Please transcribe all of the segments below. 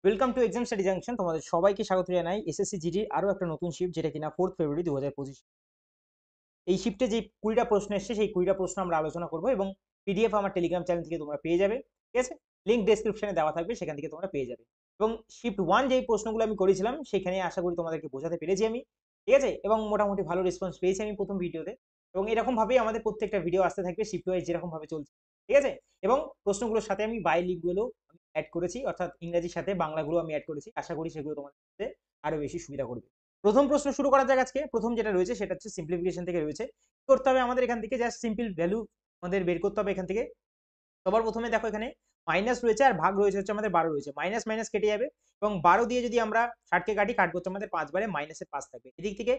Welcome to exam study junction. তোমাদের সবাইকে স্বাগত জানাই এসএসসি জিডির আরো একটা নতুন শিফট, যেটা কিনা 4 ফেব্রুয়ারি 2025। এই শিফটে যে 20টা প্রশ্ন এসছে সেই 20টা প্রশ্ন আমরা আলোচনা করব এবং পিডিএফ আমার টেলিগ্রাম চ্যানেল থেকে তোমরা পেয়ে যাবে। ঠিক আছে, লিঙ্ক ডেসক্রিপশনে দেওয়া থাকবে, সেখান থেকে তোমরা পেয়ে যাবে। এবং শিফট 1 যেই প্রশ্নগুলো আমি করেছিলাম সেখানে আশা করি তোমাদেরকে বোঝাতে পেরেছি আমি। ঠিক আছে, এবং মোটামুটি ভালো রেসপন্স পেয়েছি আমি প্রথম ভিডিওতে। এবং এরকম ভাবেই আমাদের প্রত্যেকটা ভিডিও আসতে থাকবে শিফট ওয়াইজ যেরকম ভাবে চলছে। ঠিক আছে, এবং প্রশ্নগুলোর সাথে আমি বাই লিঙ্কগুলো অ্যাড করেছি, অর্থাৎ ইংরেজির সাথে বাংলাগুলো আমি অ্যাড করেছি। আশা করি সেগুলো তোমাদের আরো বেশি সুবিধা করবে। প্রথম প্রশ্ন শুরু করা যাক আজকে। প্রথম যেটা রয়েছে সেটা হচ্ছে সিম্পলিফিকেশন থেকে রয়েছে। করতে হবে আমাদের এখান থেকে জাস্ট সিম্পল ভ্যালু আমাদের বের করতে হবে এখান থেকে। সবার প্রথমে দেখো এখানে মাইনাস রয়েছে আর ভাগ রয়েছে হচ্ছে আমাদের 12 রয়েছে। মাইনাস মাইনাস কেটে যাবে এবং 12 দিয়ে যদি আমরা 60 কে কাটি, কাটবো হচ্ছে আমাদের 5 বারে, মাইনাসের 5 থাকবে। এদিক থেকে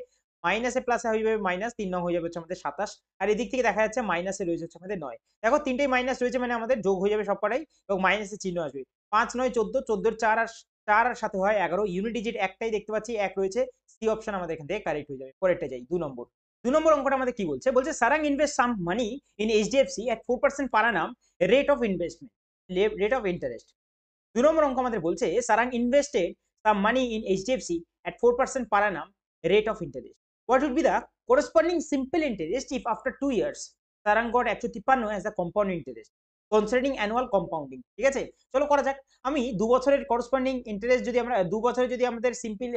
মাইনাসে প্লাসে হয়ে যাবে মাইনাস, 3 নং হয়ে যাবে হচ্ছে আমাদের 27। আর এদিক থেকে দেখা যাচ্ছে মাইনাসে রয়েছে হচ্ছে আমাদের 9। দেখো তিনটেই মাইনাস রয়েছে, মানে আমাদের যোগ হয়ে যাবে সব কটাই এবং মাইনাসের চিহ্ন আসবে। 5 9 14, 14 4 আর 4 আর সাথে হয় 11। ইউনিট ডিজিট একটাই দেখতে পাচ্ছি, এক রয়েছে। সি অপশন আমাদের এখান থেকে কারেক্ট হয়ে যাবে। পরেরটা যাই, 2 নম্বর। 2 নম্বর অঙ্কটা আমাদের কি বলছে? বলছে Sarang invest some money in HDFC at 4% per annum rate of investment, rate of interest. 2 নম্বর অঙ্ক আমাদের বলছে Sarang invested some money in HDFC at 4% per annum rate of interest. What would be the corresponding simple interest if after 2 years Sarang got 153 as a compound interest considering annual compounding? ঠিক আছে, চলো করা যাক। আমি 2 বছরের করসপন্ডিং ইন্টারেস্ট যদি আমরা 2 বছরে যদি আমাদের সিম্পল,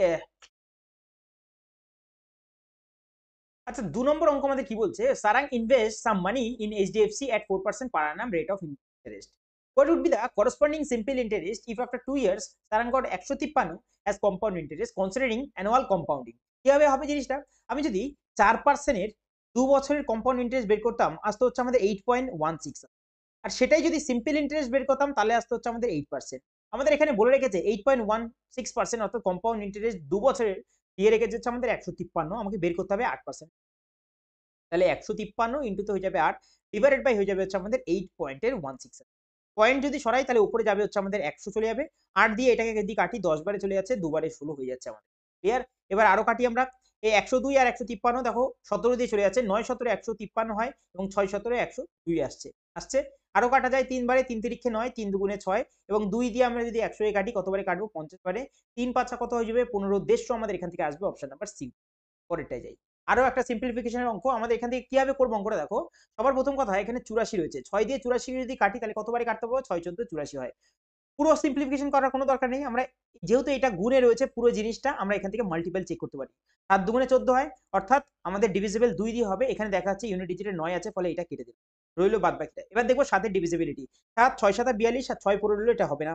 আচ্ছা 2 নম্বর অঙ্ক আমাদের কি বলছে? Sarang invest some money in HDFC at 4% per annum rate of interest. What would be the corresponding simple interest if after 2 years Sarang got 153 as compound interest considering annual compounding? কিভাবে হবে জিনিসটা? আমি যদি 4% এর 2 বছরের কম্পাউন্ড ইন্টারেস্ট বের করতাম, আসতে হচ্ছে আমাদের 8.16। আর সেটাই যদি সিম্পল ইন্টারেস্ট বের করতাম তাহলে আসতে হচ্ছে আমাদের 8%। আমাদের এখানে বলে রেখেছে 8.16%, অর্থাৎ কম্পাউন্ড ইন্টারেস্ট 2 বছরের দিয়ে রেখেছে হচ্ছে আমাদের 153। আমাকে বের করতে হবে 8%। তাহলে 153 ইন্টুতে হয়ে যাবে 8, ডিভাইডেড বাই হয়ে যাবে হচ্ছে আমাদের 8.16। পয়েন্ট যদি সরাই তাহলে উপরে যাবে হচ্ছে আমাদের 100 চলে যাবে। 8 দিয়ে এটাকে যদি কাটি 10 বারে চলে যাচ্ছে, 2 বারে 16 হয়ে যাচ্ছে আমাদের। ক্লিয়ার? এবার আরো কাটি আমরা। এই 102 আর 153 দেখো 17 দিয়ে চলে যাচ্ছে, 9 17 153 হয় এবং 6 17 102 আসছে আসছে। আরো কাটা যায় 3 বারে, 3 তিরিক্ষে 9, 3 দুগুণে 6 এবং 2 দিয়ে আমরা যদি 100 এ কাটি কতবারে কাটবো? 50 বারে। 3 5 কত হয়ে যাবে? 15, 150 আমাদের এখান থেকে আসবে, অপশন নাম্বার সি। পরেরটায় যাই। আরো একটা সিম্পলিফিকেশনের অঙ্ক আমাদের এখান থেকে কিভাবে করবো অঙ্কটা দেখো। সবার প্রথম কথা, এখানে 84 রয়েছে। 6 দিয়ে 84 যদি কাটি তাহলে কতবারে কাটতে পারবো? 6 14 84 হয়। পুরো সিম্পলিফিকেশন করার কোনো দরকার নেই। আমরা যেহেতু এটা গুণে রয়েছে পুরো জিনিসটা, আমরা এখান থেকে মাল্টিপল চেক করতে পারি। 7 দুগুণে 14 হয়, অর্থাৎ আমাদের ডিভিজিবল 2 দিয়ে হবে। এখানে দেখা যাচ্ছে ইউনিট ডিজিটে 9 আছে, ফলে এটা কেটে দিলাম, রইলো বাদ বাকিটা। এবার দেখবো 7 এর ডিভিজিবিলিটি। 7 6 7 42 আর 6 পড়ে রইলো, এটা হবে না।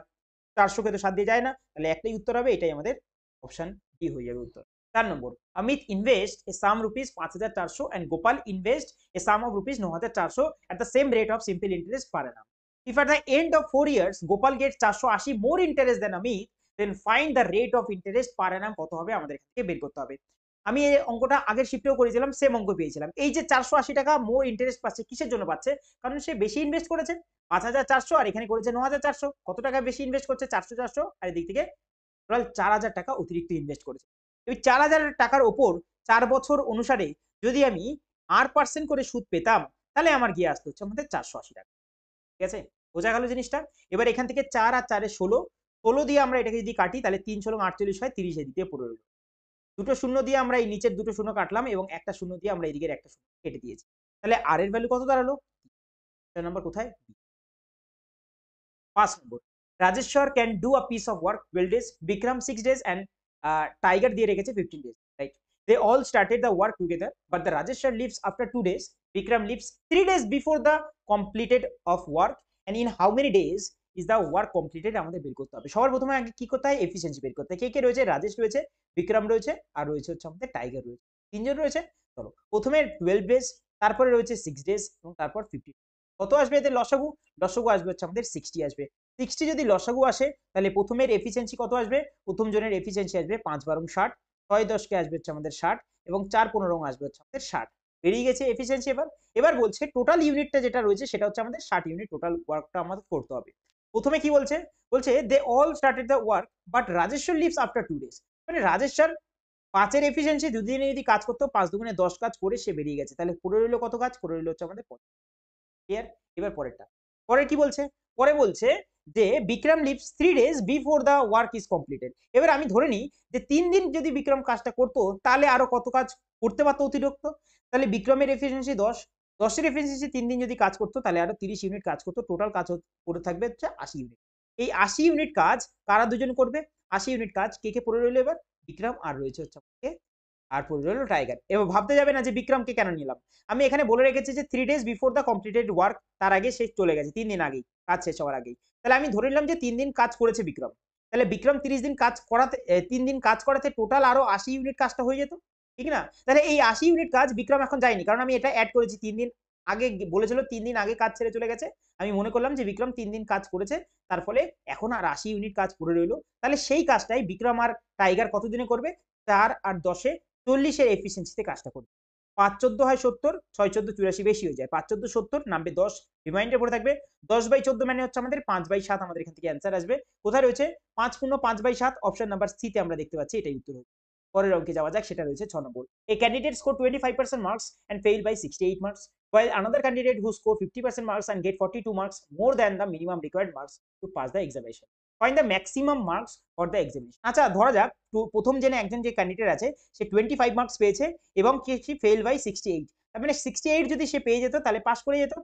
400 কে তো 7 দিয়ে যায় না, তাহলে একটাই উত্তর হবে, এটাই আমাদের অপশন ডি হয়ে যাবে উত্তর। 4 নম্বর, Amit invest a some rupees 5400 and Gopal invest a sum of rupees 9400 at the same rate of simple interest per annum. If at the end of 4 years Gopal gets 480 more interest than Amit, then find the rate of interest per annum কত হবে আমাদের এখান থেকে বের করতে হবে। আমি এই অঙ্কটা আগের শিফটেও করেছিলাম, সেম অঙ্ক পেয়েছিলাম। এই যে 480 টাকা মোর ইন্টারেস্ট পাচ্ছে, কিসের জন্য পাচ্ছে? কারণ সে বেশি ইনভেস্ট করেছে 5400 আর এখানে করেছে 9400। কত টাকা বেশি ইনভেস্ট করছে? 400 400, আর এদিক থেকে টোটাল 4000 টাকা অতিরিক্ত ইনভেস্ট করেছে। এই 4000 টাকার ওপর 4 বছর অনুসারে যদি আমি 8% করে সুদ পেতাম, তাহলে আমার গিয়ে আসতে হচ্ছে আমাদের 480 টাকা। ঠিক আছে, বোঝা গেল জিনিসটা? এবার এখান থেকে 4 আর 4 এ 16, 16 দিয়ে আমরা এটাকে যদি কাটি তাহলে 3 16 48 হয়, 30 এদিকে পড়ে রইল। দুটো শূন্য দিয়ে আমরা এই নিচের দুটো শূন্য কাটলাম এবং একটা শূন্য দিয়ে আমরা এদিকের একটা শূন্য কেটে দিয়েছি। তাহলে আর এর ভ্যালু কত দাঁড়ালো? নাম্বার কোথায়? 5 নম্বর, Rajeshwar can do a piece of work 12 days, Vikram 6 days and tiger দিয়ে রেখেছে 15 days, right? They all started the work together, but the Rajeshwar leaves after 2 days, Bikram leaves 3 days before the completed of work, and in how many days is the work completed আমাদের বের করতে হবে। সবার প্রথমে আগে কি করতে হয়? এফিসিয়েন্সি বের করতে হয়। কে কে রয়েছে? রাজেশ রয়েছে, বিক্রম রয়েছে, আর রয়েছে হচ্ছে আমাদের টাইগার রয়েছে। তিনজন রয়েছে। চলো প্রথমে 12 days, তারপরে রয়েছে 6 days এবং তারপর 15। কত আসবে এদের লসাগু? লসাগু আসবে হচ্ছে আমাদের 60 আসবে। 60 যদি লসাগু আসে তাহলে প্রথমের এফিসিয়েন্সি কত আসবে? প্রথম জনের এফিসিয়েন্সি আসবে 5 12 60, 6 10 কে আসবে হচ্ছে আমাদের 60 এবং 4 15 আসবে হচ্ছে আমাদের 60। বেরিয়ে গেছে এফিসিয়েন্সি। এবার বলছে টোটাল ইউনিটটা যেটা রয়েছে সেটা হচ্ছে আমাদের 60 ইউনিট। টোটাল ওয়ার্কটা আমাদের করতে হবে। প্রথমে কি বলছে? বলছে they all started the work but Rajeshwar leaves after 2 days। মানে রাজেশ্বর 5 এর এফিসিয়েন্সি দুদিনে যদি কাজ করতো, 5 দুগুণে 10 কাজ করে সে বেরিয়ে গেছে। তাহলে পড়ে রইল কত কাজ? পড়ে রইল হচ্ছে আমাদের 50। ক্লিয়ার? এবার পরেরটা। পরে কি বলছে? পরে বলছে যে Vikram leaves 3 days before the work is completed. এবার আমি ধরে নিই যে 3 দিন যদি বিক্রম কাজটা করতো তাহলে আরো কত কাজ করতে পারতো অতিরিক্ত। তাহলে বিক্রমের এফিসিয়েন্সি 10, 10 এর এফিসিয়েন্সি 3 দিন যদি কাজ করতো তাহলে আরো 30 ইউনিট কাজ করতো। টোটাল কাজ করে থাকবে হচ্ছে 80 ইউনিট। এই 80 ইউনিট কাজ কারা দুজন করবে? 80 ইউনিট কাজ কে কে পড়ে রইলো এবার? বিক্রম আর রয়েছে হচ্ছে আমাকে আর পড়ে রইলো টাইগার। এবার ভাবতে যাবে না যে বিক্রমকে কেন নিলাম। আমি এখানে বলে রেখেছি যে 3 days before the completed work, তার আগে সে চলে গেছে 3 দিন আগেই, কাজ শেষ হওয়ার আগেই। তাহলে আমি ধরে নিলাম যে 3 দিন কাজ করেছে বিক্রম। তাহলে বিক্রম 30 দিন কাজ করাতে 3 দিন কাজ করাতে টোটাল আরো 80 ইউনিট কাজটা হয়ে যেত, ঠিক না? তাহলে এই 80 ইউনিট কাজ বিক্রম এখন যায়নি, কারণ আমি এটা অ্যাড করেছি 3 দিন আগে বলেছিল 3 দিন আগে কাজ ছেড়ে চলে গেছে। আমি মনে করলাম যে বিক্রম 3 দিন কাজ করেছে, তার ফলে এখন আর 80 ইউনিট কাজ পড়ে রইলো। তাহলে সেই কাজটাই বিক্রম আর টাইগার কতদিনে করবে? 4 আর 10 এ 40 এর এফিসিয়েন্সিতে কাজটা করবে। 5 14 হয় 70, 6 14 84 বেশি হয়ে যায়। 5 14 70 নামবে 10 রিমাইন্ডার পড়ে থাকবে। 10/14 মানে হচ্ছে আমাদের 5/7, আমাদের এখান থেকে অ্যান্সার আসবে। কোথায় রয়েছে? 5 পূর্ণ 5/7 অপশন নাম্বার সি তে আমরা দেখতে পাচ্ছি, এটাই উত্তর হবে। পরের অঙ্কে যাওয়া যাক, সেটা রয়েছে 6 নম্বর। A candidate scored 25% marks and failed by 68 marks, while another candidate who scored 50% marks and get 42 marks more than the minimum required marks to pass the examination. Find the maximum marks for the examination. আচ্ছা ধরা যাক প্রথম জেনে একজন যে candidate আছে সে 25 marks পেয়েছে এবং সে ফেল বাই 68। তার মানে 68 যদি সে পেয়ে যেত তাহলে পাস করে যেত।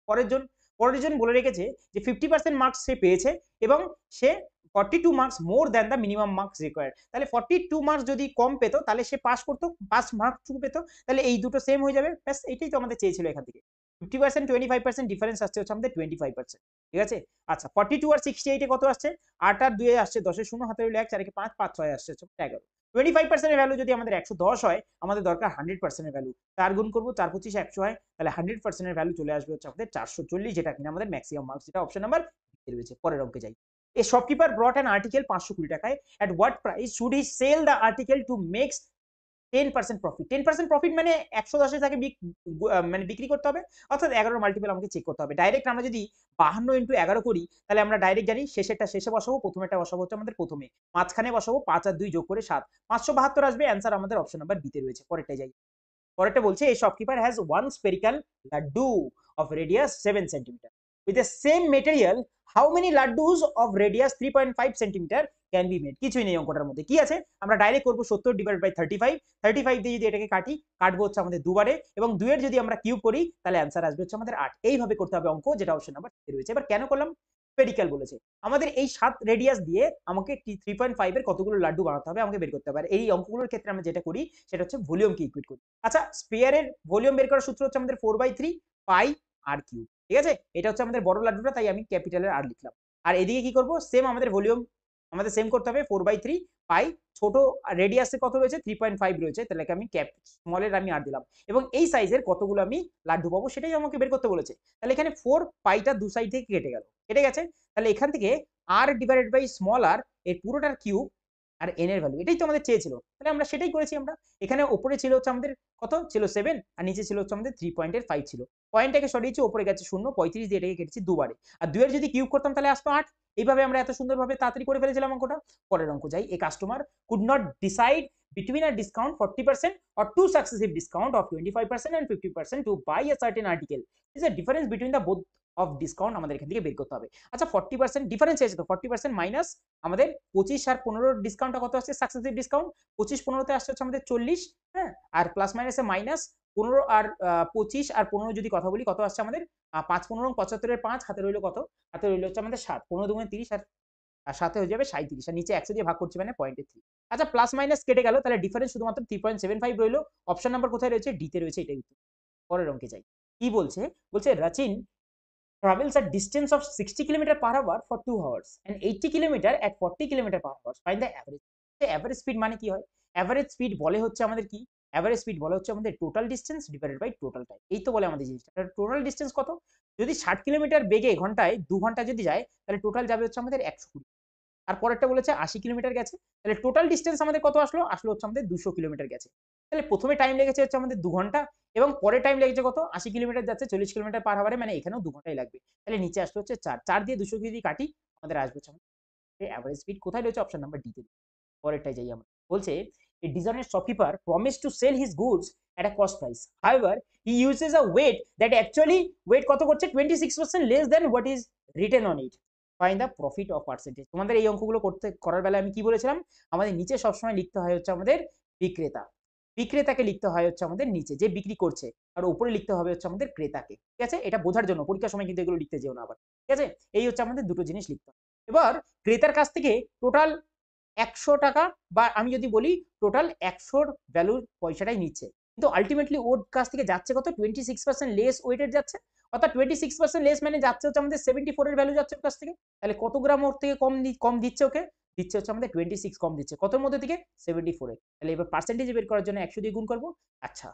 পরের জন বলে রেখেছে যে 50% মার্কস সে পেয়েছে এবং সে 42 marks more than the minimum marks required. তাহলে 42 মার্কস যদি কম পেত তাহলে সে পাস করতো, পাস মার্কস পেত। তাহলে এই দুটো সেম হয়ে যাবে, ব্যাস এইটাই তো আমাদের চেয়েছিল এখান থেকে। 50% 25% ডিফারেন্স আসছে হচ্ছে আমাদের 25%, ঠিক আছে? আচ্ছা 42 আর 68 এ কত আসছে? 8 আর 2 এ আসছে 10 এর 0, হাতে রইল 1, 4 এ 5, 5 6 আসছে 11। 25% এর ভ্যালু যদি আমাদের 110 হয়, আমাদের দরকার 100% এর ভ্যালু। 4 গুণ করব, 4 25 100 হয়, তাহলে 100% এর ভ্যালু চলে আসবে হচ্ছে আমাদের 440, যেটা কিনা আমাদের ম্যাক্সিমাম মার্কস, যেটা অপশন নাম্বার বি রয়েছে। পরের অঙ্কে যাই। A shopkeeper brought an article 520 টাকায়। At what price should he sell the article to make 10% profit? 10% profit মানে 110 এ তাকে মানে বিক্রি করতে হবে, অর্থাৎ 11 মাল্টিপল আমাকে চেক করতে হবে। ডাইরেক্ট আমরা যদি 52 ইনটু 11 করি তাহলে আমরা ডাইরেক্ট জানি শেষেরটা শেষে বসাবো, প্রথমেরটা বসাবো হচ্ছে আমাদের প্রথমে, মাঝখানে বসাবো 5 আর 2 যোগ করে 7, 572 আসবে। অ্যান্সার আমাদের অপশন নাম্বার বি তে রয়েছে। পরেরটাই যাই। পরেরটা বলছে a shopkeeper has one spherical laddu of radius 7 cm with the same material, how many laddus of radius 3.5 cm can be made? কিছুই নেই অঙ্কটার মধ্যে, কি আছে? আমরা ডাইরেক্ট করব 70 ডিভাইড বাই 35, 35 দিয়ে যদি এটাকে কাটবো হচ্ছে আমাদের দুবারে, এবং 2 এর যদি আমরা কিউব করি তাহলে অ্যান্সার আসবে হচ্ছে আমাদের 8। এইভাবে করতে হবে অঙ্ক, যেটা অপশন নাম্বার সি রয়েছে। এবার কেন করলাম? স্ফেরিক্যাল বলেছে আমাদের, এই 7 রেডিয়াস দিয়ে আমাকে 3.5 এর কতগুলো লাড্ডু বানাতে হবে আমাকে বের করতে হবে। আর এই অঙ্কগুলোর ক্ষেত্রে আমরা যেটা করি সেটা হচ্ছে ভলিউমকে ইকুয়েট করি। আচ্ছা স্ফিয়ারের ভলিউম বের করার সূত্র হচ্ছে আমাদের 4/3 পাই আর কিউব, ঠিক আছে? এটা হচ্ছে আমাদের বড় লাড্ডুটা, তাই আমি ক্যাপিটালের আর লিখলাম। আর এদিকে কি করব? সেম আমাদের ভলিউম আমাদের সেম করতে হবে, 4/3 পাই, ছোট রেডিয়াসে কত রয়েছে? 3.5 রয়েছে, তাহলে আমি স্মলের আমি আর দিলাম, এবং এই সাইজের কতগুলো আমি লাড্ডু পাবো সেটাই আমাকে বের করতে বলেছে। তাহলে এখানে 4 পাইটা দু সাইড থেকে কেটে গেছে। তাহলে এখান থেকে আর ডিভাইডেড বাই স্মল আর এর পুরোটার কিউব আর এন এর ভ্যালু, এটাই তো আমাদের চেয়েছিল, তাহলে আমরা সেটাই করেছি। আমরা এখানে উপরে ছিল হচ্ছে আমাদের কত ছিল 7, আর নিচে ছিল হচ্ছে আমাদের 3.5 ছিল। পয়েন্টটাকে সরিয়েছি, উপরে গেছে 0, 35 দিয়ে এটাকে কেটেছি দুবারে, আর 2 এর যদি কিউব করতাম তাহলে আসতো 8। এইভাবে আমরা এত সুন্দরভাবে তাড়াতাড়ি করে ফেলেছিলাম অঙ্কটা। পরের অঙ্ক যাই। A customer could not decide between a discount 40% or two successive discount of 25% and 50% to buy a certain article. Is a difference between the both of discount আমাদের এখান থেকে বের করতে হবে। আচ্ছা 40% ডিফারেন্স আছে তো, 40% মাইনাস আমাদের 25 আর 15 ডিসকাউন্টটা কত আসছে? সাকসেসিভ ডিসকাউন্ট 25 15 তে আসছে হচ্ছে আমাদের 40, হ্যাঁ, আর প্লাস মাইনাসে মাইনাস 15 আর 25 আর 15 যদি কথা বলি কত আসছে আমাদের? 5 15 75 এর 5, হাতে রইল কত? হাতে রইল হচ্ছে আমাদের 7, 15 দুগুণে 30 আর সাথে হয়ে যাবে 37, আর নিচে 100 দিয়ে ভাগ করছি মানে 0.3। আচ্ছা প্লাস মাইনাস কেটে গেল, তাহলে ডিফারেন্স শুধুমাত্র 3.75 রইল। অপশন নাম্বার কোথায় রয়েছে? ডি তে রয়েছে, এটাই উত্তর। পরের অঙ্কে যাই। কি বলছে? বলছে Rachin travels a distance of 60 km per hour for 2 hours and 80 km at 40 km per hour. Find the average. Average speed মানে কি হয়? এভারেজ স্পিড বলে হচ্ছে আমাদের কি? এভারেজ স্পিড বলে হচ্ছে আমাদের total distance divided by total time. এই তো বলে আমাদের জিনিসটা। টোটাল ডিসটেন্স কত? যদি 60 কিলোমিটার বেগে ঘন্টায় 2 ঘন্টা যদি যায় তাহলে টোটাল যাবে হচ্ছে আমাদের 120। আর পরেরটা বলেছে 80 কিলোমিটার গেছে, তাহলে টোটাল ডিসটেন্স আমাদের কত আসলো? আসলো হচ্ছে আমাদের 200 কিলোমিটার গেছে। তাহলে প্রথমে টাইম লেগেছে হচ্ছে আমাদের 2 ঘন্টা, এবং পরে টাইম লেগেছে কত? 80 কিলোমিটার যাচ্ছে 40 কিলোমিটার পার হাওয়ারে, মানে এখানেও 2 ঘন্টাই লাগবে। তাহলে নিচে আসলো হচ্ছে 4, 4 দিয়ে 200 যদি কাটি আমাদের আসবে হচ্ছে এভারেজ স্পিড। কোথায় রয়েছে? অপশন নাম্বার ডি তে। পরেরটাই যাই আমরা। বলছে a dishonest shopkeeper promised to sell his goods at a cost price. However, he uses a weight that actually weight কত করছে? 26% less than what is written on it. Find the profit of percentage. তোমাদের এই অঙ্কগুলো করার বেলায় আমি কি বলেছিলাম, আমাদের নিচে সবসময় লিখতে হয় হচ্ছে আমাদের বিক্রেতা, বিক্রেতাকে লিখতে হয় হচ্ছে আমাদের নিচে যে বিক্রি করছে, আর উপরে লিখতে হবে হচ্ছে আমাদের ক্রেতাকে। ঠিক আছে, এটা বোঝার জন্য পরীক্ষার সময় কিন্তু এগুলো লিখতে যেও না আবার। ঠিক আছে, এই হচ্ছে আমাদের দুটো জিনিস লিখতে হবে। এবার ক্রেতার কাছ থেকে টোটাল 100 টাকা, বা আমি যদি বলি টোটাল 100 ভ্যালুর পয়সাটাই নিচ্ছে, কিন্তু আলটিমেটলি ওর কাছ থেকে যাচ্ছে কত, 26% লেস ওয়েটেড যাচ্ছে, অর্থাৎ 26% লেস মানে যাচ্ছে হচ্ছে আমাদের 74 এর ভ্যালু যাচ্ছে ওর কাছ থেকে। তাহলে কত গ্রাম ওর থেকে কম দিচ্ছে ওকে, দিচ্ছে হচ্ছে আমাদের 26 কম দিচ্ছে, কতর মধ্যে থেকে, 74 এ। তাহলে এবার পার্সেন্টেজ বের করার জন্য 100 দিয়ে গুণ করবো। আচ্ছা,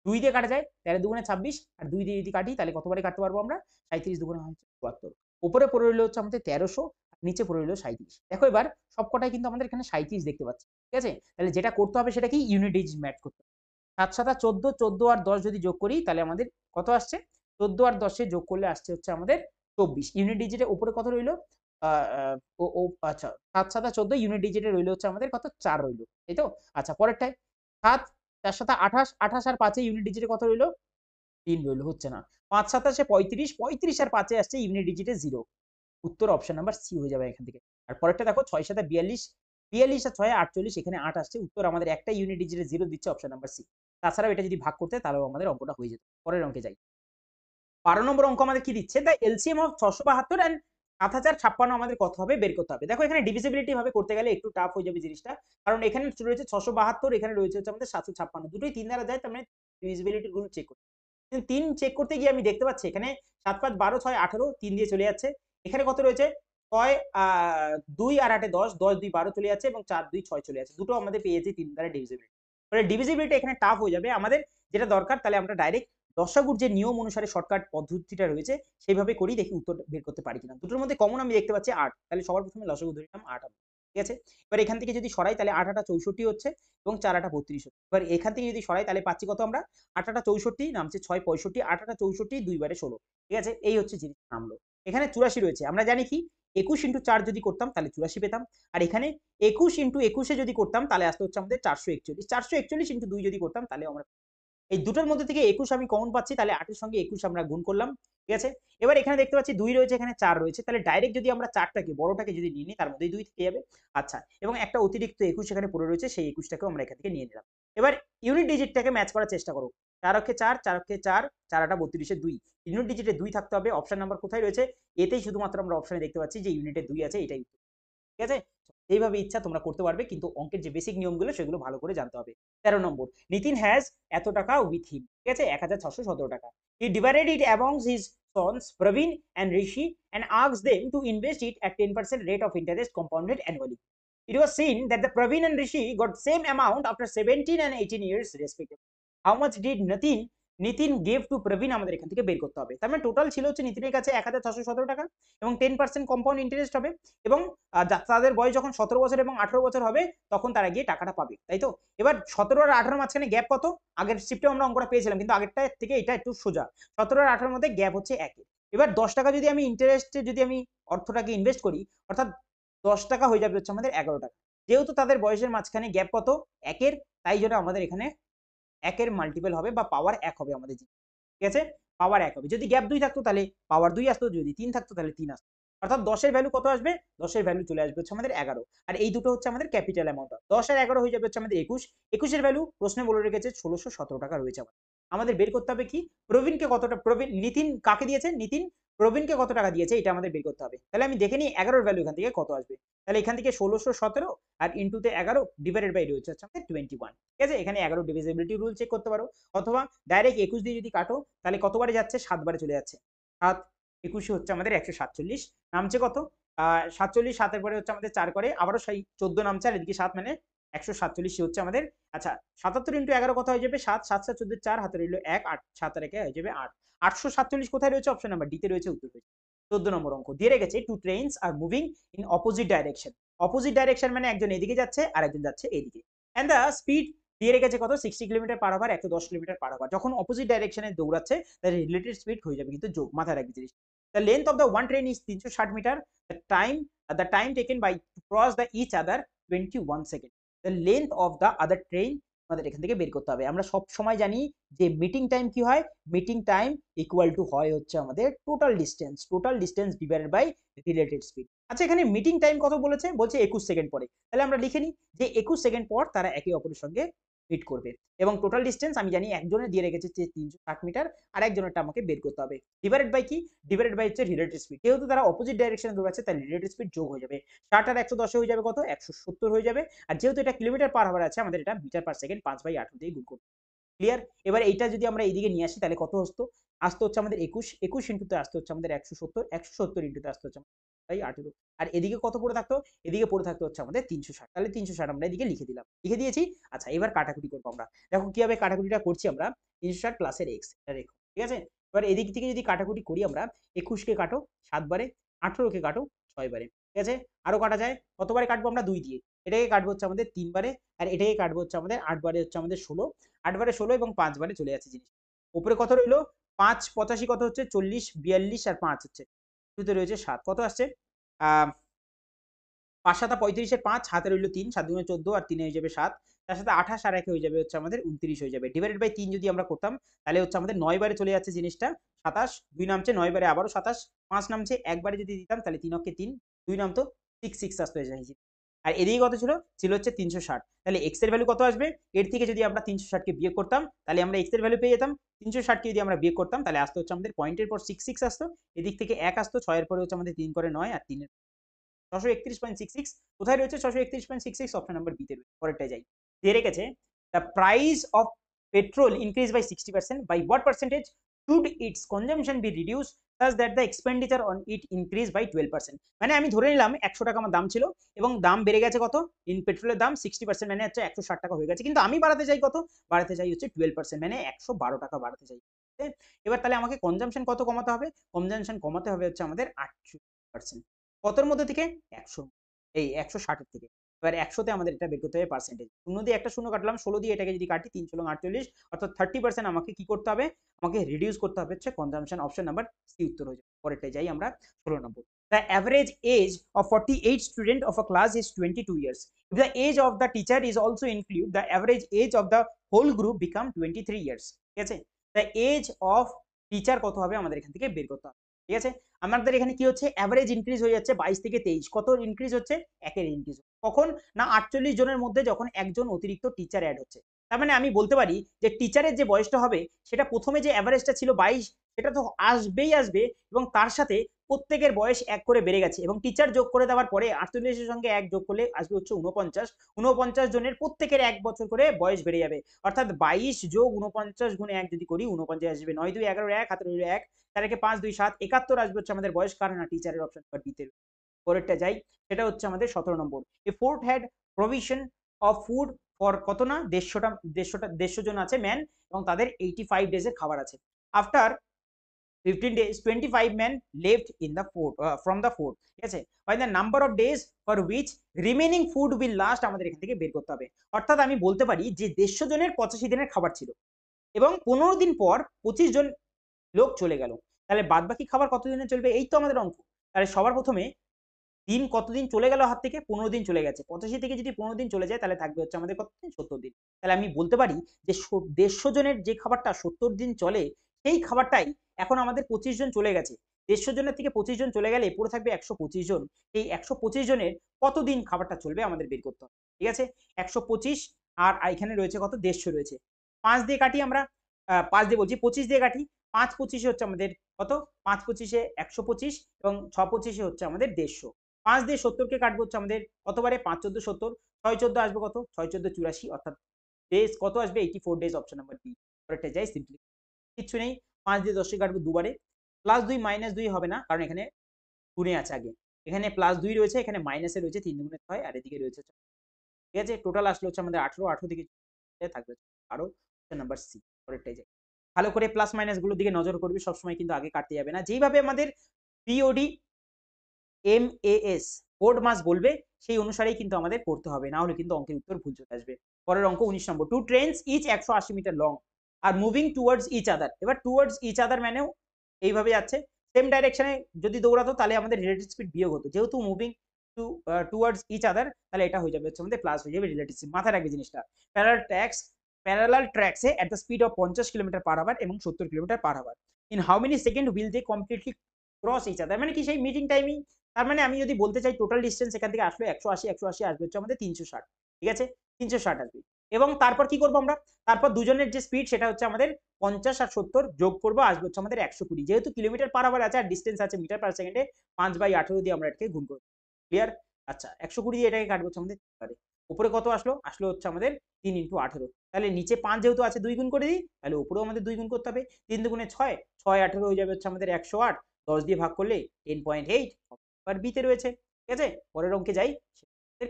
2 দিয়ে কাটা যায়, 13 দুগুণে 26, আর 2 দিয়ে যদি কাটি তাহলে কতবারে কাটতে পারবো আমরা, 37 দুগুণে হচ্ছে 74। উপরে পড়ে রইল হচ্ছে আমাদের 1300, নিচে পড়ে রইল 37। দেখো এবার সবকটাই কিন্তু আমাদের এখানে 37 দেখতে পাচ্ছি। ঠিক আছে, তাহলে যেটা করতে হবে সেটা কি, ইউনিট ডিজিট ম্যাচ করতে হবে। 7 7 14, 14 আর 10 যদি যোগ করি তাহলে আমাদের কত আসছে, 14 আর 10 যোগ করলে আসছে হচ্ছে আমাদের 24। ইউনিট ডিজিটের উপরে কত রইল, আচ্ছা 7 7 14, ইউনিট ডিজিটে রইল হচ্ছে আমাদের কত, 4 রইল, তাই তো। আচ্ছা পরেরটায় 7 4 7 28, 28 আর 5 ইউনিট ডিজিটে কত রইল, 3 রইল, হচ্ছে না। 5 7 35, 35 আর 5 আসছে ইউনিট ডিজিটে 0। উত্তর অপশন নাম্বার সি হয়ে যাবে এখান থেকে। আর পরেরটা দেখো 6 7 42, 42 আর 6 48, এখানে 8 আসছে, উত্তর আমাদের একটা ইউনিট ডিজিটে 0 দিচ্ছে, অপশন নাম্বার সি। তাছাড়াও এটা যদি ভাগ করতে তাহলেও আমাদের অঙ্কটা হয়ে যেত। পরের অঙ্কে যাই। 12 নম্বর অঙ্ক আমাদের কি দিচ্ছে, দ্য এলসিএম অফ 672 এন্ড 7056 আমাদের কত হবে বের করতে হবে। দেখো এখানে ডিভিজিবিলিটি ভাবে করতে গেলে একটু টাফ হয়ে যাবে জিনিসটা, কারণ এখানে রয়েছে 672, এখানে রয়েছে হচ্ছে আমাদের 756, দুটোই 3 দ্বারা যায়, তার মানে ডিভিজিবিলিটি রুল চেক করতে। কিন্তু 3 চেক করতে গিয়ে আমি দেখতে পাচ্ছি এখানে 7 5 12 6 18, 3 দিয়ে চলে যাচ্ছে। এখানে কত রয়েছে, 6 2 আর 8 10, 10 2 12 চলে যাচ্ছে, এবং 4 2 6 চলে যাচ্ছে, দুটো আমাদের পেয়েছি 3 দ্বারা ডিভিজিবিলিটি। তাহলে ডিভিজিবিলিটি এখানে টাফ হয়ে যাবে আমাদের, যেটা দরকার তাহলে আমরা ডাইরেক্ট দশাগুর যে নিয়ম অনুসারে শর্টকাট পদ্ধতিটা রয়েছে সেইভাবে করি, দেখি উত্তর বের করতে পারি কিনা। দুটোর মধ্যে কমন আমি দেখতে পাচ্ছি 8, তাহলে সবার প্রথমে লসাগু ধরে নিলাম 8। ঠিক আছে, এবার এখান থেকে যদি সরাই তাহলে 8 8 64 হচ্ছে, এবং 4 8 32 হচ্ছে। এবার এখান থেকে যদি সরাই তাহলে পাচ্ছি কত আমরা, 8 8 64 নামছে 6 65, 8 8 64 2 বারে 16। ঠিক আছে, এই হচ্ছে জিনিস নামলো। এখানে 84 রয়েছে, আমরা জানি কি 21 ইন্টু 4 যদি করতাম তাহলে 84 পেতাম, আর এখানে 21 ইন্টু 21 যদি করতাম তাহলে আসতে হচ্ছে আমাদের 441, 441 ইন্টু 2 যদি করতাম তাহলে আমরা, এই দুটোর মধ্যে থেকে 21 আমি কমন পাচ্ছি, তাহলে 8 এর সঙ্গে 21 আমরা গুণ করলাম। ঠিক আছে, এবার এখানে দেখতে পাচ্ছি 2 রয়েছে, এখানে 4 রয়েছে, তাহলে ডাইরেক্ট যদি আমরা 4টাকে বড়টাকে যদি নিয়ে নিই তার মধ্যেই 2 থেকে যাবে। আচ্ছা, এবং একটা অতিরিক্ত 21 এখানে পড়ে রয়েছে, সেই 21টাকেও আমরা এখান থেকে নিয়ে নিলাম। এবার ইউনিট ডিজিটটাকে ম্যাচ করার চেষ্টা করো। 4 অক্ষে 4, 4 অক্ষে 4, 4 8 32 এ 2, ইউনিট ডিজিটে 2 থাকতে হবে। অপশন নাম্বার কোথায় রয়েছে, এতেই শুধুমাত্র আমরা অপশনে দেখতে পাচ্ছি যে ইউনিটে 2 আছে, এটাই। ঠিক আছে, এইভাবে ইচ্ছা তোমরা করতে পারবে, কিন্তু অঙ্কের যে বেসিক নিয়মগুলো সেগুলো ভালো করে জানতে হবে। 13 নম্বর, নিতিন হ্যাজ এত টাকা উইথ হিম। ঠিক আছে, 1617 টাকা। হি divided it amongst his sons Praveen and Rishi and asked them to invest it at 10% rate of interest compounded annually. It was seen that the Praveen and Rishi got same amount after 17 and 18 years respectively. How much did Nitin gave to Praveen আমাদের এখান থেকে বের করতে হবে। তার মানে total ছিল হচ্ছে নিতিনের কাছে 1617 টাকা, এবং 10% কম্পাউন্ড ইন্টারেস্ট হবে, এবং তাদের বয়স যখন 17 বছর এবং 18 বছর হবে তখন তারা গিয়ে টাকাটা পাবে, তাই তো। এবার 17 আর 18 মাঝখানে গ্যাপ কত, আগের শিফটে আমরা অঙ্কটা পেয়েছিলাম, কিন্তু আগেরটা থেকে এটা একটু সোজা। 17 আর 18 মধ্যে গ্যাপ হচ্ছে 1। এবার 10 টাকা যদি আমি ইন্টারেস্টে যদি আমি অর্থটাকে ইনভেস্ট করি, অর্থাৎ 10 টাকা হয়ে যাবে হচ্ছে আমাদের 11 টাকা। যেহেতু তাদের বয়সের মাঝখানে গ্যাপ কত, 1, তাই জন্য আমাদের এখানে 1 মাল্টিপল হবে বা পাওয়ার 1 হবে আমাদের। ঠিক আছে, পাওয়ার 1 হবে। যদি গ্যাপ 2 থাকতো তাহলে পাওয়ার 2 আসতো, যদি 3 থাকতো তাহলে 3 আসতো। অর্থাৎ 10 এর ভ্যালু কত আসবে, 10 এর ভ্যালু চলে আসবে হচ্ছে আমাদের 11, আর এই দুটো হচ্ছে আমাদের ক্যাপিটাল অ্যামাউন্ট। 10 আর 11 হয়ে যাবে হচ্ছে আমাদের 21, 21 এর ভ্যালু প্রশ্নে বলে রেখেছে 1617 টাকা রয়েছে। আমাদের বের করতে হবে কি, প্রবীণকে কতটা, নিতিন কাকে দিয়েছে, নিতিন প্রবীণকে কত টাকা দিয়েছে এটা আমাদের বের করতে হবে। তাহলে আমি দেখে নিই 11 এর ভ্যালু এখান থেকে কত আসবে। তাহলে এখান থেকে 1617 আর ইনটুতে 11 ডিভাইডেড বাই রয়েছে হচ্ছে আমাদের 21। ঠিক আছে, এখানে 11 ডিভিজিবিলিটি রুল চেক করতে পারো, অথবা ডাইরেক্ট 21 দিয়ে যদি কাটো তাহলে কতবারে যাচ্ছে, 7 বারে চলে যাচ্ছে। 7 21 হচ্ছে আমাদের 147, নামছে কত, 47, 7 পরে হচ্ছে আমাদের 4 করে, আবারও সেই 14 নামছে, আর এদিকে 7 মানে 147 হচ্ছে আমাদের। আচ্ছা, 77 ইন্টু 11 কত হয়ে যাবে, 7, 7 7 14 4, হাতে রইল 1, 8 7 আর 1 হয়ে যাবে 8। 847 কোথায় রয়েছে, অপশন নাম্বার ডিতে রয়েছে, উত্তর রয়েছে। 14 নম্বর অঙ্ক দিয়ে রেখেছে, two trains are moving in opposite direction. Opposite direction মানে একজন এদিকে যাচ্ছে আর একজন যাচ্ছে এদিকে, এন্ড দ্য স্পিড দিয়ে রেখেছে কত, 60 kilometre per hour, 110 kilometre per hour. যখন অপোজিট ডাইরেকশনে দৌড়াচ্ছে তার রিলেটেড স্পিড হয়ে যাবে কিন্তু যোগ, মাথায় রাখবে জিনিস। The length of the one train is 360 metre, the time taken by to cross the each other 21 second. The length of the other train আমাদের এখান থেকে বের করতে হবে। আমরা সব সময় জানি যে মিটিং টাইম কি হয়, মিটিং টাইম ইকুয়াল টু হয় হচ্ছে আমাদের total distance divided by related speed. আচ্ছা, এখানে মিটিং টাইম কত বলেছে? বলছে 21 সেকেন্ড পরে। তাহলে আমরা লিখে নিই যে 21 সেকেন্ড পর তারা একে অপরের সঙ্গে মিট করবে এবং টোটাল ডিস্টেন্স আমি জানি একজনের দিয়ে রেখেছে যে 360 মিটার আর একজনেরটা আমাকে বের করতে হবে। ডিভাইডেড বাই কি? ডিভাইডেড বাই হচ্ছে রিলেটিভ স্পিড। যেহেতু তারা অপোজিট ডাইরেকশনে দৌড়াচ্ছে তাই রিলেটিভ স্পিড যোগ হয়ে যাবে। 60 আর 110 হয়ে যাবে কত? 170 হয়ে যাবে। আর যেহেতু এটা কিলোমিটার পার আওয়ার আছে আমাদের এটা মিটার পার সেকেন্ড 5/18 দিয়ে গুণ করতে হবে। ক্লিয়ার? এবার এইটা যদি আমরা এইদিকে নিয়ে আসি তাহলে কত আসতো হচ্ছে আমাদের 21 ইন্টুতে আসতে হচ্ছে আমাদের 170 ইন্টুতে আসতে হচ্ছে 18। আর এদিকে কত পড়ে থাকতো? এদিকে পড়ে থাকতো হচ্ছে আমাদের 360। তাহলে 360 আমরা এদিকে লিখে দিলাম। লিখে দিয়েছি। আচ্ছা, এবার কাটাকুটি করবো আমরা। দেখো কিভাবে কাটাকুটিটা করছি আমরা। 360 প্লাসের x এটা রেখো। ঠিক আছে? এবার এদিক থেকে যদি কাটাকুটি করি আমরা, 21 কে কাটো 7 বারে, 18 কে কাটো 6 বারে। ঠিক আছে? আরো কাটা যায়। কতবারে কাটবো আমরা? 2 দিয়ে। এটাকে কাটবো হচ্ছে আমাদের 3 বারে আর এটাকে কাটবো হচ্ছে আমাদের 8 বারে হচ্ছে আমাদের 16। 8 বারে 16 এবং 5 বারে চলে যাচ্ছে জিনিস। উপরে কত রইলো? 5 85 কত হচ্ছে? 40 42 আর 5 হচ্ছে। দুটো রয়েছে 7। কত আসছে? আ ৫ ৭ ৩৫ এর ৫ হাতে রইল ৩, ৭ দুগুণে ১৪ আর ৩ হয়ে যাবে ৭। তার সাথে ২৮ আর ১ হয়ে যাবে হচ্ছে আমাদের ২৯ হয়ে যাবে। ডিভাইডেড বাই ৩ যদি আমরা করতাম তাহলে হচ্ছে আমাদের ৯ বারে চলে যাচ্ছে জিনিসটা ২৭, ২ নামছে ৯ বারে আবারও ২৭, ৫ নামছে ১ বারে যদি দিতাম তাহলে ৩ অক্ষে ৩, ২ নামতো 6 আসতো এই যে। আর এদিকে কত ছিল? ছিল হচ্ছে ৩৬০। তাহলে x এর ভ্যালু কত আসবে? এর থেকে যদি আমরা ৩৬০ কে বিয়োগ করতাম তাহলে আমরা x এর ভ্যালু পেয়ে যেতাম। ৩৬০ কে যদি আমরা বিয়োগ করতাম তাহলে আসতো হচ্ছে আমাদের পয়েন্টের পর 66 আসতো। এদিক থেকে ১ আসতো, ৬ এর পরে হচ্ছে আমাদের ৩ করে ৯ আর ৩ এর ৬৩১.66 কোথায় রয়েছে? ৬৩১.66 অপশন নাম্বার বি তে রয়েছে। পরেরটায় যাই। দিয়ে রেখেছে the price of petrol increase by 60%, by what percentage should its consumption be reduced such that the expenditure on it increase by 12%। মানে আমি ধরে নিলাম ১০০ টাকা আমার দাম ছিল এবং দাম বেড়ে গেছে কত? পেট্রোলের দাম 60% মানে হচ্ছে ১৬০ টাকা হয়ে গেছে। কিন্তু আমি বাড়াতে চাই কত? বাড়াতে চাই হচ্ছে 12% মানে ১১২ টাকা বাড়াতে চাই। এবার তাহলে আমাকে কনজাম্পশন কত কমাতে হবে? কনজাম্পশন কমাতে হবে হচ্ছে আমাদের 68%। কতর মধ্যে থেকে? ১০০ এই ১৬০ এর থেকে। এবার ১০০ তে আমাদের এটা বের করতে হবে পার্সেন্টেজ। ০ দিয়ে একটা শূন্য কাটলাম, ১৬ দিয়ে এটাকে যদি কাটি ৩ × ৪৮ অর্থাৎ 30% আমাকে কি করতে হবে? আমাকে রিডিউস করতে হবে হচ্ছে কনজাম্পশন। অপশন নাম্বার সি উত্তর হয়ে যাবে। পরেরটায় যাই আমরা ১৬ নম্বর। The average age of 48 student of a class is 22 years. If the age of the teacher is also include, the average age of the whole group become 23 years. ঠিক আছে? The age of teacher কত হবে আমাদের এখান থেকে বের করতে হবে। ঠিক আছে? আমাদের এখানে কি হচ্ছে? এভারেজ ইনক্রিজ হয়ে যাচ্ছে ২২ থেকে ২৩। কত ইনক্রিজ হচ্ছে? ১ এর ইনক্রিজ। কখন? না ৪৮ জনের মধ্যে যখন একজন অতিরিক্ত টিচার এড হচ্ছে। তার মানে আমি বলতে পারি যে টিচারের যে বয়সটা হবে সেটা প্রথমে যে এভারেজটা ছিল ২২ সেটা তো আসবেই আসবে এবং তার সাথে প্রত্যেকের বয়স ১ করে বেড়ে গেছে এবং টিচার যোগ করে দেওয়ার পরে ৪৮ এর সঙ্গে ১ যোগ করলে আসবে হচ্ছে ৪৯। ৪৯ জনের প্রত্যেকের ১ বছর করে বয়স বেড়ে যাবে। অর্থাৎ ২২ যোগ ৪৯ গুণে ১ যদি করি ৪৯ আসবে। ৯ ২ ১১ ১ হাতে রইল ১, তার একে ৫ ২ ৭ ৭১ আসবে হচ্ছে আমাদের বয়স। কার? না টিচারের। অপশন নাম্বার বি তে। পরেরটা যাই। সেটা হচ্ছে আমাদের ১৭ number. A fort had provision of food for কত না ১৫০ জন আছে ম্যান এবং তাদের 85 ডেজ এর খাবার আছে। After 15 days 25 men left in the fort from the fort। ঠিক আছে? by the number of days for which remaining food will last আমাদের এখান থেকে বের করতে হবে। অর্থাৎ আমি বলতে পারি যে ১৫০ জনের ৮৫ দিনের খাবার ছিল এবং ১৫ দিন পর ২৫ জন লোক চলে গেল। তাহলে বাদবাকি খাবার কতদিনে চলবে? এই তো আমাদের অঙ্ক। তাহলে সবার প্রথমে দিন কতদিন চলে গেল হাত থেকে? ১৫ দিন চলে গেছে। ৮৫ থেকে যদি ১৫ দিন চলে যায় তাহলে থাকবে হচ্ছে আমাদের কত দিন? ৭০ দিন। তাহলে আমি বলতে পারি যে ১৫০ জনের যে খাবারটা ৭০ দিন চলে সেই খাবারটাই এখন আমাদের ২৫ জন চলে গেছে। ১৫০ জনের থেকে ২৫ জন চলে গেলে পড়ে থাকবে ১২৫ জন। এই ১২৫ জনের কতদিন খাবারটা চলবে আমাদের বের করতে হবে। ঠিক আছে? ১২৫ আর এখানে রয়েছে কত? ১৫০ রয়েছে। ৫ দিয়ে কাটি আমরা। ৫ দিয়ে বলছি ২৫ দিয়ে কাটি। ৫ ২৫ হচ্ছে আমাদের কত? ৫ ২৫ ১২৫ এবং ৬ ২৫ হচ্ছে আমাদের ১৫০। ৫ দিয়ে ৭০ কে কাটবো হচ্ছে আমাদের কতবারে? ৫ ১৪ ৭০, ৬ ১৪ আসবে কত? ৬ ১৪ ৮৪ অর্থাৎ ডেজ কত আসবে? 84 ডেজ। Option number B. পরেরটায় যাই সিম্পলি। কিচ্ছু নেই। ৫ দিয়ে ১০ কে কাটবো দুবারে। +২ -২ হবে না কারণ এখানে গুণে আছে আগে। এখানে +২ রয়েছে, এখানে মাইনাসে রয়েছে ৩ দুগুণে ৬ আর এদিকে রয়েছে। ঠিক আছে? টোটাল আসলো হচ্ছে আমাদের ১৮, ১৮ থেকে থাকবে ১২। Option number C. পরেরটায় যাই। ভালো করে প্লাস মাইনাস গুলোর দিকে নজর করবি। সবসময় কিন্তু আগে কাটতে যাবে না। যেইভাবে আমাদের পিওডি MAS কোড মাস বলবে সেই অনুসারেই কিন্তু আমাদের করতে হবে। না হলে কিন্তু অঙ্কের উত্তর ভুল চলে আসবে। পরের অঙ্ক ১৯ number. 2 trains each ১৮০ metre long are moving towards each other. এবার টুয়ার্ডস ইচ আদার মানেও এইভাবে যাচ্ছে। সেম ডাইরেকশনে যদি দৌড়াতো তাহলে আমাদের রিলেটিভ স্পিড বিয়োগ হতো। যেহেতু মুভিং টুয়ার্ডস ইচ আদার তাহলে এটা হয়ে যাবে হচ্ছে আমাদের প্লাস হয়ে যাবে রিলেটিভ স্পিড। মাথায় রাখবে জিনিসটা। প্যারালাল ট্র্যাকস প্যারালাল ট্র্যাকসে at the speed of 50 kilometre per hour এবং 70 kilometre per hour in how many second will they completely cross each other, মানে কি সেই মিটিং টাইমিং। তার মানে আমি যদি বলতে চাই টোটাল ডিস্টেন্স এখান থেকে আসলো 180 আসবে হচ্ছে আমাদের 360, ঠিক আছে, 360 আসবে। এবং তারপর কি করবো আমরা, তারপর দুজনের যে স্পিড সেটা হচ্ছে আমাদের 50 আর 70 যোগ করবো, আসবে হচ্ছে আমাদের 120। যেহেতু কিলোমিটার পার আওয়ার আছে আর ডিস্টেন্স আছে মিটার পার সেকেন্ডে, 5/18 দিয়ে আমরা এটাকে গুণ করবো। ক্লিয়ার? আচ্ছা, 120 দিয়ে এটাকে কাটবো হচ্ছে আমাদের উপরে কত আসলো, আসলো হচ্ছে আমাদের 3 × 18। তাহলে নিচে 5 যেহেতু আছে 2 গুণ করে দিই, তাহলে উপরেও আমাদের 2 গুণ করতে হবে। 3 দুগুণে 6, 6 18 হয়ে যাবে হচ্ছে আমাদের 108, 10 দিয়ে ভাগ করলে 10.8 আর বিতে রয়েছে। ঠিক আছে, পরের অঙ্কে যাই,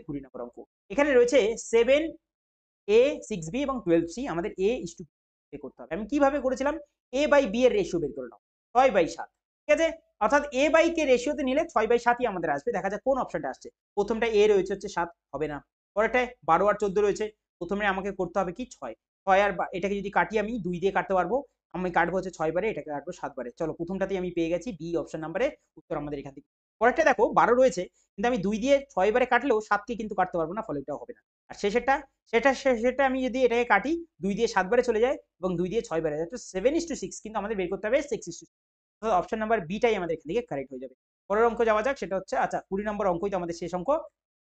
20 নম্বর অঙ্ক। এখানে রয়েছে 7a 6b এবং 12c, আমাদের a is to b করতে হবে। আমি কিভাবে করেছিলাম, a বাই b এর রেশিও বের করে নাও, 6/7। ঠিক আছে, অর্থাৎ a বাই কে রেশিওতে নিলে 6/7ই আমাদের আসবে। দেখা যাক কোন অপশনটা আসছে। প্রথমটা a রয়েছে হচ্ছে 7, হবে না। পরেরটায় 12 আর 14 রয়েছে। প্রথমে আমাকে করতে হবে কি 6, 6 আর এটাকে যদি কাটি আমি 2 দিয়ে কাটতে পারবো, আমি কাটবো হচ্ছে 6 বারে, এটাকে কাটবো 7 বারে। চলো, প্রথমটাতেই আমি পেয়ে গেছি, বি অপশন নাম্বারে উত্তর আমাদের এখান থেকে। পরেরটা দেখো 12 রয়েছে, কিন্তু আমি 2 দিয়ে 6 বারে কাটলেও 7 কে কিন্তু কাটতে পারবো না, ফলে এটাও হবে না। আর শেষেরটা, সেটা আমি যদি এটাকে কাটি 2 দিয়ে 7 বারে চলে যায় এবং 2 দিয়ে 6 বারে যায়, তো 7:6, কিন্তু আমাদের বের করতে হবে 6:6। অপশন নাম্বার বিটাই আমাদের এখান থেকে কারেক্ট হয়ে যাবে। পরের অঙ্ক যাওয়া যাক, সেটা হচ্ছে আচ্ছা 20 নম্বর অঙ্কই তো আমাদের শেষ অঙ্ক।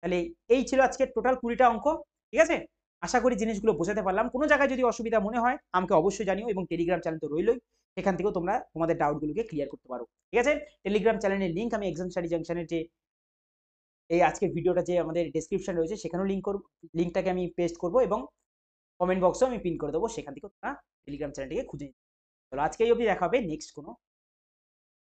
তাহলে এই ছিল আজকে টোটাল 20টা অঙ্ক। ঠিক আছে, আশা করি জিনিসগুলো বোঝাতে পারলাম। কোনো জায়গায় যদি অসুবিধা মনে হয় আমাকে অবশ্যই জানিও, এবং টেলিগ্রাম চ্যানেল তো রইলই, সেখান থেকেও তোমরা তোমাদের ডাউটগুলোকে ক্লিয়ার করতে পারো। ঠিক আছে, টেলিগ্রাম চ্যানেলের লিঙ্ক আমি এক্সাম স্টাডি জাংশনের যে এই আজকের ভিডিওটা যে আমাদের ডেসক্রিপশন রয়েছে সেখানেও লিঙ্ক করব, লিঙ্কটাকে আমি পেস্ট করব এবং কমেন্ট বক্সেও আমি পিন করে দেবো, সেখান থেকে তোমরা টেলিগ্রাম চ্যানেলটিকে খুঁজে নিতে। চলো, আজকে এই অবধি, দেখা হবে নেক্সট কোনো